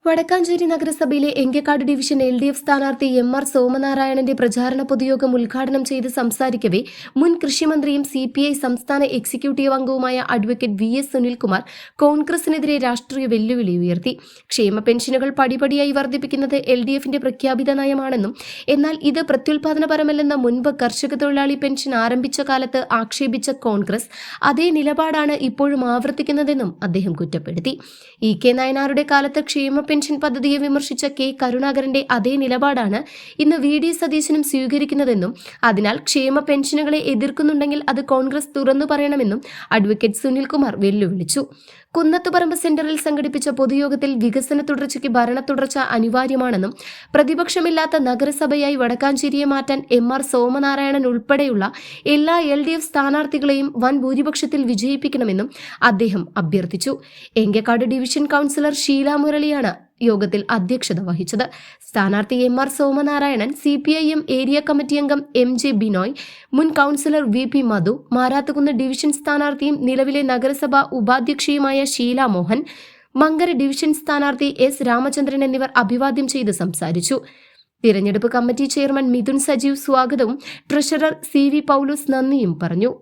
വടക്കാഞ്ചേരി നഗരസഭയിലെ Enkakkad division LDF സ്ഥാനാർത്ഥി MR സോമനാരായണന്റെ പ്രചാരണ പൊതുയോഗം ഉദ്ഘാടനം ചെയ്ത് സംസാരിക്കവെ മുൻ കൃഷിമന്ത്രിയും CPI സംസ്ഥാന എക്സിക്യൂട്ടീവ് അംഗവുമായ അഡ്വക്കേറ്റ് VS സുനിൽകുമാർ കോൺഗ്രസിനെതിരെ രാഷ്ട്രീയ വെല്ലുവിളി ഉയർത്തി. ക്ഷേമ പെൻഷനുകൾ പടിപടിയായി വർദ്ധിപ്പിക്കുന്നത് LDFന്റെ പ്രഖ്യാപിത നയമാണെന്നും എന്നാൽ ഇത് പ്രത്യുൽപാദനപരമല്ലെന്ന മുൻപ് കർഷക തൊഴിലാളി പെൻഷൻ ആരംഭിച്ച കാലത്ത് ആക്ഷേപിച്ച കോൺഗ്രസ് അതേ നിലപാടാണ് ഇപ്പോഴും ആവർത്തിക്കുന്നതെന്നും അദ്ദേഹം കുറ്റപ്പെടുത്തി. EK നായനാരുടെ കാലത്ത് ക്ഷേമ പെൻഷൻ പദ്ധതിയെ വിമർശിച്ച K കരുണാകരന്റെ അതേ നിലപാടാണ് ഇന്ന് VD സതീശനും സ്വീകരിക്കുന്നതെന്നും അതിനാൽ ക്ഷേമ പെൻഷനുകളെ എതിർക്കുന്നുണ്ടെങ്കിൽ അത് കോൺഗ്രസ് തുറന്നു പറയണമെന്നും അഡ്വക്കേറ്റ് സുനിൽകുമാർ വെല്ലുവിളിച്ചു. കുന്നത്തുപറമ്പ് സെന്ററിൽ സംഘടിപ്പിച്ച പൊതുയോഗത്തിൽ വികസന തുടർച്ചയ്ക്ക് ഭരണ തുടർച്ച അനിവാര്യമാണെന്നും പ്രതിപക്ഷമില്ലാത്ത നഗരസഭയായി വടക്കാഞ്ചേരിയെ മാറ്റാൻ MR സോമനാരായണൻ ഉൾപ്പെടെയുള്ള എല്ലാ LDF സ്ഥാനാർത്ഥികളെയും വൻ ഭൂരിപക്ഷത്തിൽ വിജയിപ്പിക്കണമെന്നും അദ്ദേഹം അഭ്യർത്ഥിച്ചു. എങ്കക്കാട് ഡിവിഷൻ കൗൺസിലർ ഷീല മുരളിയാണ് യോഗത്തിൽ അധ്യക്ഷത വഹിച്ചത്. സ്ഥാനാർത്ഥി MR Somanarayanan, CPIM area committee അംഗം MJ ബിനോയ്, മുൻ കൗൺസിലർ VP മധു, മാരാത്തുകുന്ന് ഡിവിഷൻ സ്ഥാനാർത്ഥിയും നിലവിലെ നഗരസഭാ ഉപാധ്യക്ഷയുമായ ഷീല മോഹൻ, മങ്കര ഡിവിഷൻ സ്ഥാനാർത്ഥി S രാമചന്ദ്രൻ എന്നിവർ അഭിവാദ്യം ചെയ്ത് സംസാരിച്ചു. തിരഞ്ഞെടുപ്പ് കമ്മിറ്റി ചെയർമാൻ മിഥുൻ സജീവ് സ്വാഗതവും ട്രഷറർ CV പൗലോസ് നന്ദിയും പറഞ്ഞു.